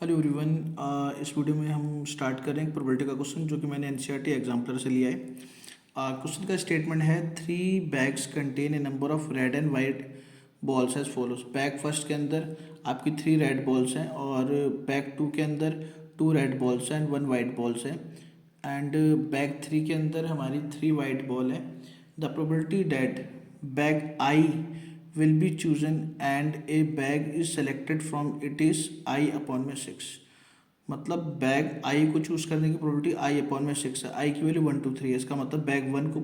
Hello everyone. इस video में हम स्टार्ट करें एक प्रोबेबिलिटी का क्वेश्चन जो कि मैंने एनसीईआरटी एग्जाम्पलर से लिया है। क्वेश्चन का स्टेटमेंट है 3 bags contain a number of red and white balls as follows. Bag first के अंदर आपकी 3 रेड बॉल्स हैं और बैग टू के अंदर 2 रेड बॉल्स हैं एंड 1 वाइट बॉल्स है एंड बैग थ्री के अंदर हमारी 3 वाइट बॉल है। The probability that bag I will be chosen and a bag is selected from it is I upon में 6। मतलब बैग आई को चूज करने की प्रोबेबिलिटी आई अपॉन में 6 है। आई की वैल्यू 1 2 3 है। इसका मतलब बैग वन को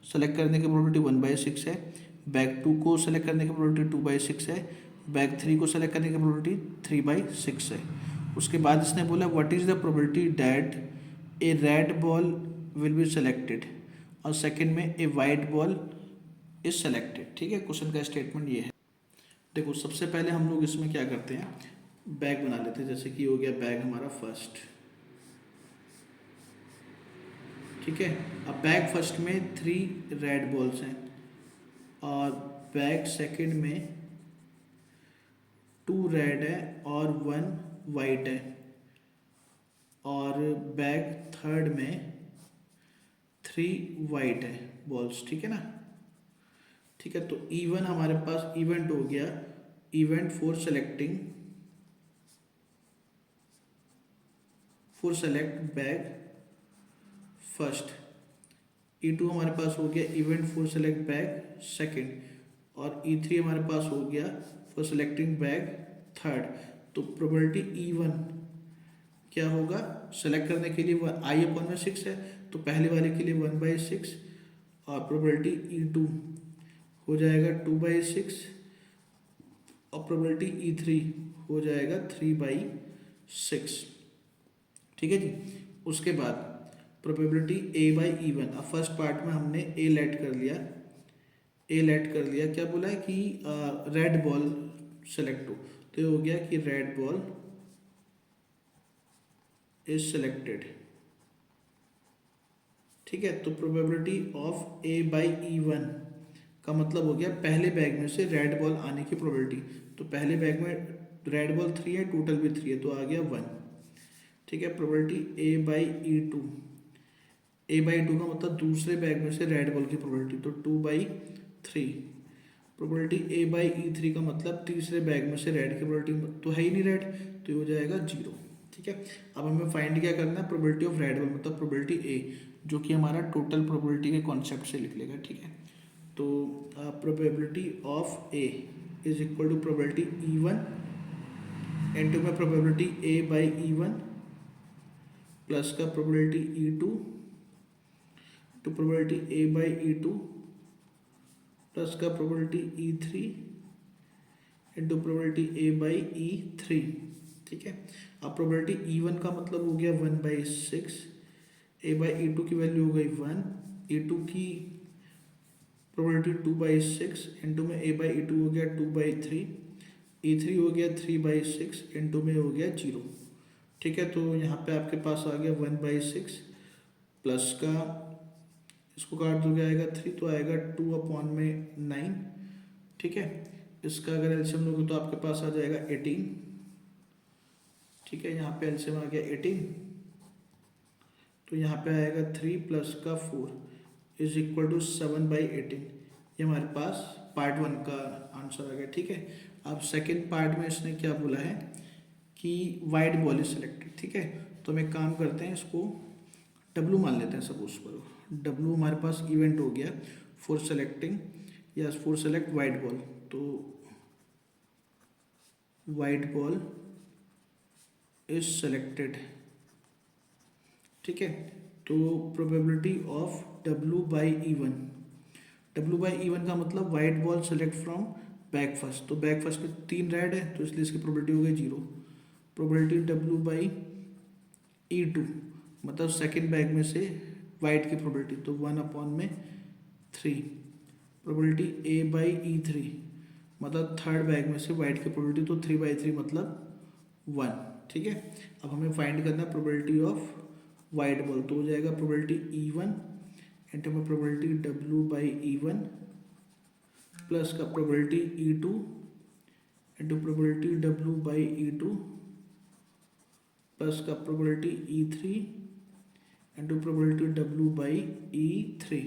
सेलेक्ट करने की प्रोबेबिलिटी 1/6 है, बैग टू को सेलेक्ट करने की प्रोबेबिलिटी 2/6 है, बैग थ्री को सेलेक्ट करने की प्रोबेबिलिटी 3/6 है। उसके बाद इसने बोला what is the probability that A red ball will be selected और सेकंड में ए वाइट बॉल इज सेलेक्टेड। ठीक है, क्वेश्चन का स्टेटमेंट ये है। देखो सबसे पहले हम लोग इसमें क्या करते हैं, बैग बना लेते हैं। जैसे कि हो गया बैग हमारा फर्स्ट। ठीक है, अब बैग फर्स्ट में 3 रेड बॉल्स हैं और बैग सेकंड में 2 रेड है और 1 वाइट है और बैग थर्ड में 3 वाइट है बॉल्स। ठीक है ना। ठीक है, तो इवन हमारे पास इवेंट हो गया, event for select bag first. E2 हमारे पास हो गया event for select bag second और E3 हमारे पास हो गया फॉर सेलेक्टिंग बैग थर्ड। तो प्रोबेबिलिटी E1 क्या होगा, सेलेक्ट करने के लिए आई अपॉन में 6 है तो पहले वाले के लिए 1/6 और प्रोबेबिलिटी E2 हो जाएगा 2/6 और प्रोबेबिलिटी E3 हो जाएगा 3/6। ठीक है जी। उसके बाद प्रोबेबिलिटी A/E1। अब फर्स्ट पार्ट में हमने ए लेट कर लिया, क्या बोला है कि रेड बॉल सेलेक्ट हो, तो ये हो गया कि रेड बॉल इज सेलेक्टेड। ठीक है, तो प्रोबेबिलिटी ऑफ A/E1 का मतलब हो गया पहले बैग में से रेड बॉल आने की प्रोबेबिलिटी। तो पहले बैग में रेड बॉल 3 है, टोटल भी 3 है तो आ गया 1। ठीक है, प्रोबेबिलिटी A/E2, A/2 का मतलब दूसरे बैग में से रेड बॉल की प्रोबेबिलिटी तो 2/3। प्रोबेबिलिटी A/E3 का मतलब तीसरे बैग में से रेड की प्रोबेबिलिटी तो है ही नहीं रेड, तो ये हो जाएगा 0। ठीक है, अब हमें फाइंड क्या करना है, प्रोबेबिलिटी ऑफ रेड बॉल मतलब प्रोबेबिलिटी ए, जो कि हमारा टोटल प्रोबेबिलिटी के कॉन्सेप्ट से लिख लेगा। ठीक है, तो probability of A is equal to probability E1 into में प्रोबेबिलिटी A/E1 प्लस का probability E2 to probability A/E2 plus का probability E3 into probability A/E3। ठीक है, अब प्रोबेबिलिटी E1 का मतलब हो गया 1/6, A/E2 की वैल्यू हो गई 1, E2 की प्रोबेबिलिटी 2/6 इंटू में A/E2 हो गया 2/3, E3 हो गया 3/6 इंटू में हो गया 0। ठीक है, तो यहाँ पे आपके पास आ गया 1/6 प्लस का इसको काट दोगे आएगा 3 तो आएगा 2/9। ठीक है, इसका अगर एलसीएम लोगे तो आपके पास आ जाएगा 18। ठीक है, यहाँ पे एलसीएम आ गया 18 तो यहाँ पे आएगा 3 प्लस का 4 इज इक्वल टू 7/18। ये हमारे पास पार्ट 1 का आंसर आ गया। ठीक है, अब सेकेंड पार्ट में इसने क्या बोला है कि वाइट बॉल इज सिलेक्टेड। ठीक है, तो हम एक काम करते हैं, इसको W मान लेते हैं सपोज करो। W हमारे पास इवेंट हो गया फॉर सेलेक्टिंग या फॉर सेलेक्ट वाइट बॉल, तो वाइट बॉल इज सेलेक्टेड। ठीक है, तो प्रोबेबिलिटी ऑफ W/E1, W/E1 का मतलब white ball select from back first. तो बैक फर्स्ट में 3 रेड है तो इसलिए इसकी प्रोबेबिलिटी हो गई 0। प्रोबेबिलिटी W/E2 मतलब सेकेंड बैग में से वाइट की प्रोबेबिलिटी तो 1/3। प्रोबेबिलिटी A/E3 मतलब थर्ड बैग में से वाइट की प्रोबेबिलिटी तो 3/3 मतलब 1। ठीक है, अब हमें फाइंड करना है प्रोबेबिलिटी ऑफ वाइट बॉल, तो हो जाएगा प्रोबेबिलिटी E1 इंटू में प्रोबेबिलिटी W/E1 प्लस का probability E2 into probability W/E2 plus का probability E3 into probability W by E3।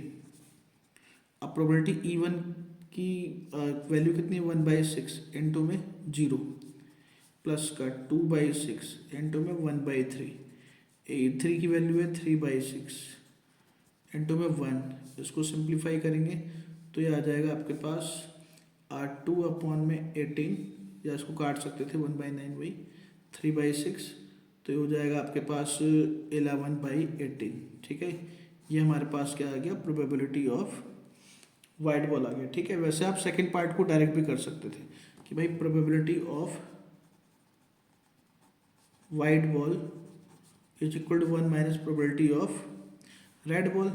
अब प्रोबेबिलिटी E1 की वैल्यू कितनी है 1/6 इंटू में 0 प्लस का 2/6 इंटू में 1/3। E3 की वैल्यू है 3/6 इंटू में 1। इसको सिंप्लीफाई करेंगे तो ये आ जाएगा आपके पास 2/18 या इसको काट सकते थे 1/9 बाई 3/6। तो ये हो जाएगा आपके पास 11/18। ठीक है, ये हमारे पास क्या आ गया प्रोबेबिलिटी ऑफ वाइट बॉल आ गया। ठीक है, वैसे आप सेकंड पार्ट को डायरेक्ट भी कर सकते थे कि भाई probability of white ball is equal to 1 minus probability of red ball,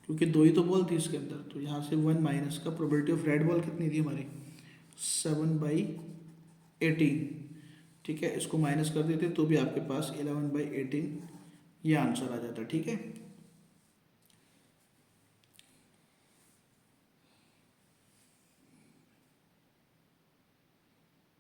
क्योंकि दो ही तो बॉल थी इसके अंदर। तो यहाँ से 1 माइनस का प्रोबेबिलिटी ऑफ रेड बॉल कितनी थी हमारी 7/18। ठीक है, इसको माइनस कर देते तो भी आपके पास 11/18 ये आंसर आ जाता। ठीक है।